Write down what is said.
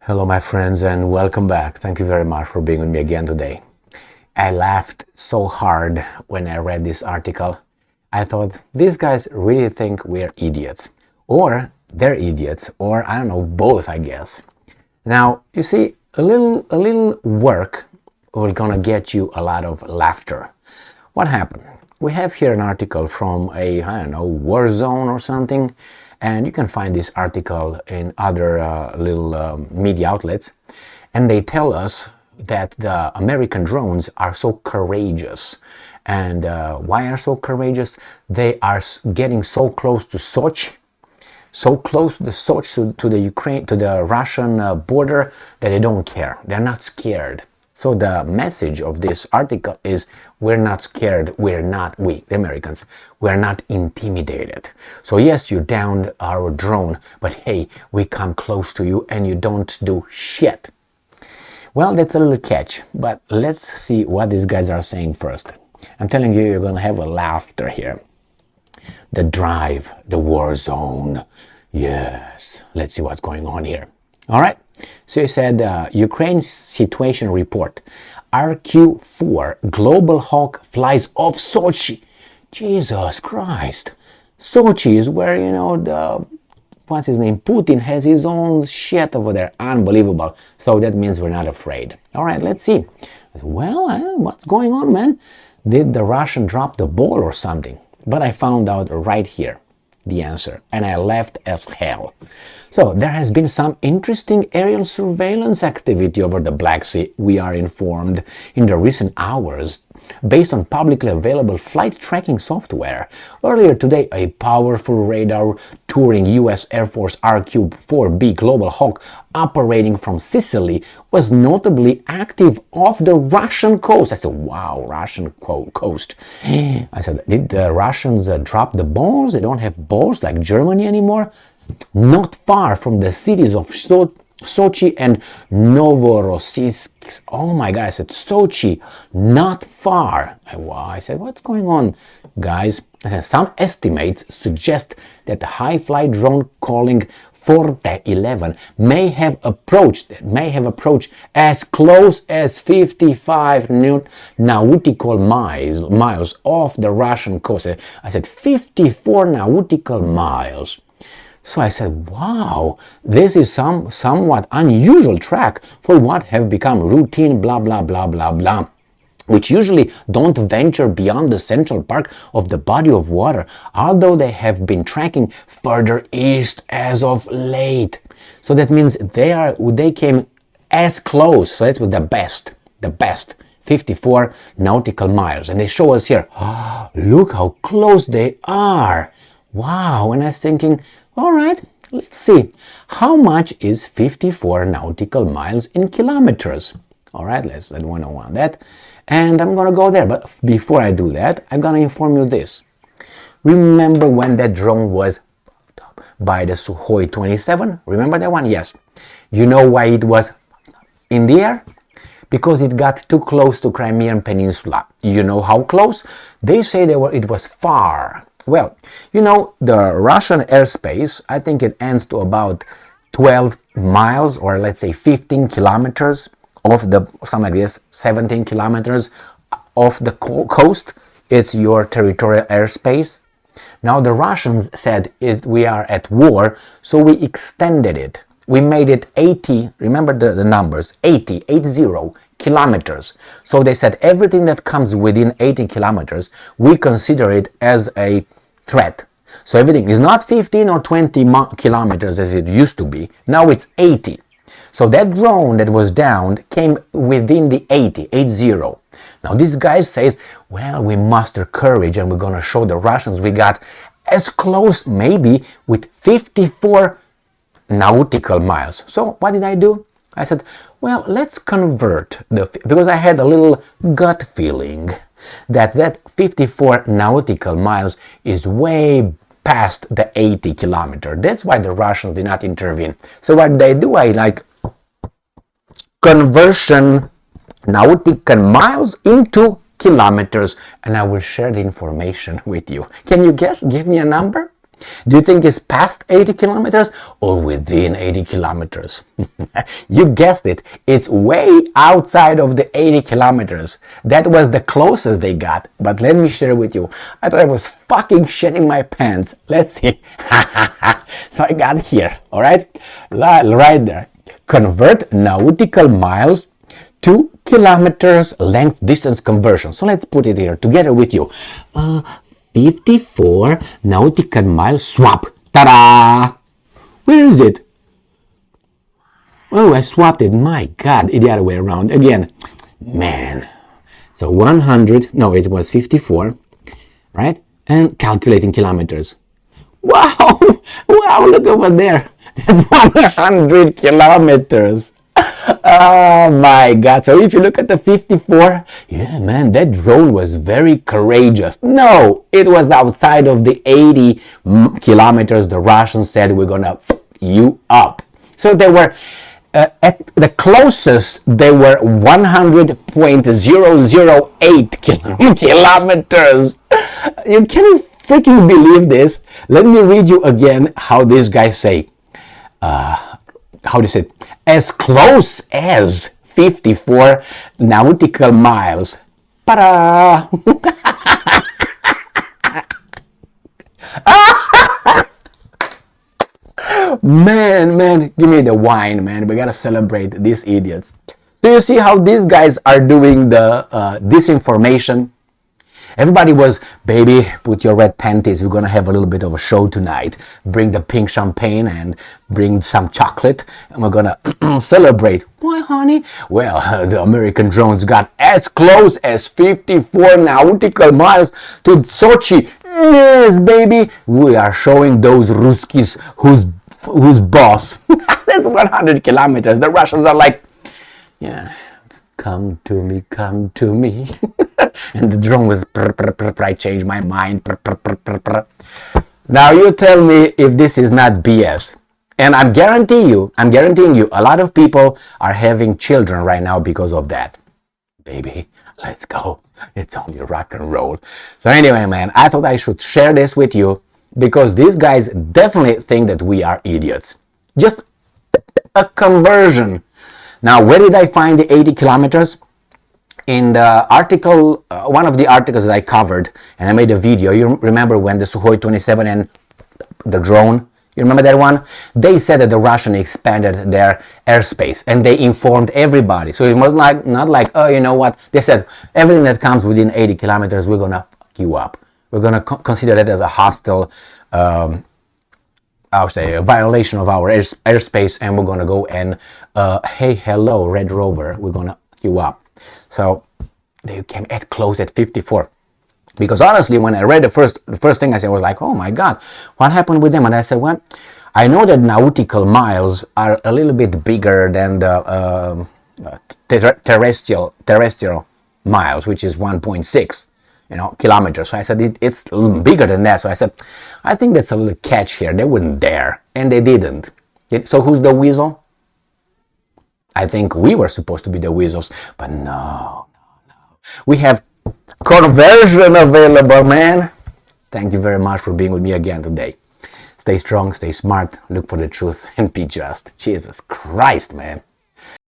Hello, my friends, and welcome back. Thank you very much for being with me again today. I laughed so hard when I read this article. I thought, these guys really think we're idiots. Or they're idiots, or I don't know, both, I guess. Now, you see, a little work will gonna get you a lot of laughter. What happened? We have here an article from a, I don't know, war zone or something, and you can find this article in other little media outlets, and they tell us that the American drones are so courageous. And why are so courageous? They are getting so close to Sochi, so close to the Sochi, to the Ukraine, to the Russian border, that they don't care. They're not scared. So the message of this article is, we're not scared, we, the Americans, we're not intimidated. So yes, you downed our drone, but hey, we come close to you and you don't do shit. Well, that's a little catch, but let's see what these guys are saying first. I'm telling you, you're gonna have a laughter here. The drive, the war zone. Yes, let's see what's going on here. All right. So you said Ukraine situation report. RQ-4 Global Hawk flies off Sochi. Jesus Christ. Sochi is where, what's his name? Putin has his own shit over there. Unbelievable. So that means we're not afraid. All right, let's see. Well, what's going on, man? Did the Russian drop the ball or something? But I found out right here the answer, and I laughed as hell. So there has been some interesting aerial surveillance activity over the Black Sea, we are informed, in the recent hours, based on publicly available flight tracking software. Earlier today, a powerful radar touring U.S. Air Force RQ-4B Global Hawk operating from Sicily was notably active off the Russian coast. I said, wow, Russian coast. I said, did the Russians drop the balls? They don't have balls like Germany anymore? Not far from the cities of Sochi and Novorossiysk. Oh my God, I said Sochi, not far. I said, what's going on, guys? I said, some estimates suggest that the high-fly drone calling Forte 11 may have approached as close as 55 nautical miles off the Russian coast. I said 54 nautical miles. So I said, wow, this is somewhat unusual track for what have become routine blah, blah, blah, blah, blah, which usually don't venture beyond the central part of the body of water, although they have been tracking further east as of late. So that means they came as close. So that was the best, 54 nautical miles. And they show us here, look how close they are. Wow, and I was thinking, all right, let's see. How much is 54 nautical miles in kilometers? All right, let's want to know that. And I'm going to go there. But before I do that, I'm going to inform you this. Remember when that drone was by the Sukhoi 27? Remember that one? Yes. You know why it was in the air? Because it got too close to Crimean Peninsula. You know how close? They say it was far. Well, the Russian airspace, I think it ends to about 12 miles, or let's say 15 kilometers off something like this, 17 kilometers off the coast. It's your territorial airspace. Now the Russians said we are at war, so we extended it. We made it 80, remember the numbers, 80 kilometers. So they said everything that comes within 80 kilometers, we consider it as a threat. So everything is not 15 or 20 kilometers as it used to be. Now it's 80. So that drone that was downed came within the 80. Now this guy says, well, we muster courage and we're going to show the Russians we got as close maybe with 54 nautical miles. So what did I do? I said, well, let's convert because I had a little gut feeling that 54 nautical miles is way past the 80 kilometer. That's why the Russians did not intervene. So what they do, conversion nautical miles into kilometers, and I will share the information with you. Can you guess? Give me a number. Do you think it's past 80 kilometers or within 80 kilometers? You guessed it. It's way outside of the 80 kilometers. That was the closest they got. But let me share with you. I thought I was fucking shitting my pants. Let's see. So I got here, all right? Right there. Convert nautical miles to kilometers length distance conversion. So let's put it here together with you. 54 nautical miles swap. Ta-da! Where is it? Oh, I swapped it. My God, the other way around. Again, man. So 100, no, it was 54, right? And calculating kilometers. Wow! Wow, look over there. That's 100 kilometers. Oh my God. So if you look at the 54, yeah, man, that drone was very courageous. No, it was outside of the 80 kilometers. The Russians said, we're gonna f you up. So they were at the closest, they were 100.008 kilometers. You can't freaking believe this. Let me read you again how these guys say. How do you say it? As close as 54 nautical miles. Ta-da! Man, give me the wine, man. We gotta celebrate these idiots. Do you see how these guys are doing the disinformation? Everybody was, baby, put your red panties. We're going to have a little bit of a show tonight. Bring the pink champagne and bring some chocolate. And we're going to celebrate. Why, honey? Well, the American drones got as close as 54 nautical miles to Sochi. Yes, baby. We are showing those Ruskies who's boss. That's 100 kilometers. The Russians are like, yeah. Come to me, come to me. And the drone was, I changed my mind. Now you tell me if this is not BS. And I'm guaranteeing you, a lot of people are having children right now because of that. Baby, let's go. It's only rock and roll. So anyway, man, I thought I should share this with you because these guys definitely think that we are idiots. Just a conversion. Now, where did I find the 80 kilometers? In the article, one of the articles that I covered, and I made a video. You remember when the Sukhoi 27 and the drone, you remember that one? They said that the Russians expanded their airspace, and they informed everybody. So it was not like, oh, you know what? They said, everything that comes within 80 kilometers, we're going to fuck you up. We're going to consider that as a hostile a violation of our airspace, and we're gonna go and hey, hello, Red Rover, we're gonna you up. So they came at close at 54. Because honestly, when I read the first thing I said was like, oh my God, what happened with them? And I said, well, I know that nautical miles are a little bit bigger than the terrestrial miles, which is 1.6. Kilometers. So I said, it's a little bigger than that. So I said, I think that's a little catch here. They wouldn't dare. And they didn't. So who's the weasel? I think we were supposed to be the weasels. But no. We have conversion available, man. Thank you very much for being with me again today. Stay strong, stay smart, look for the truth, and be just. Jesus Christ, man.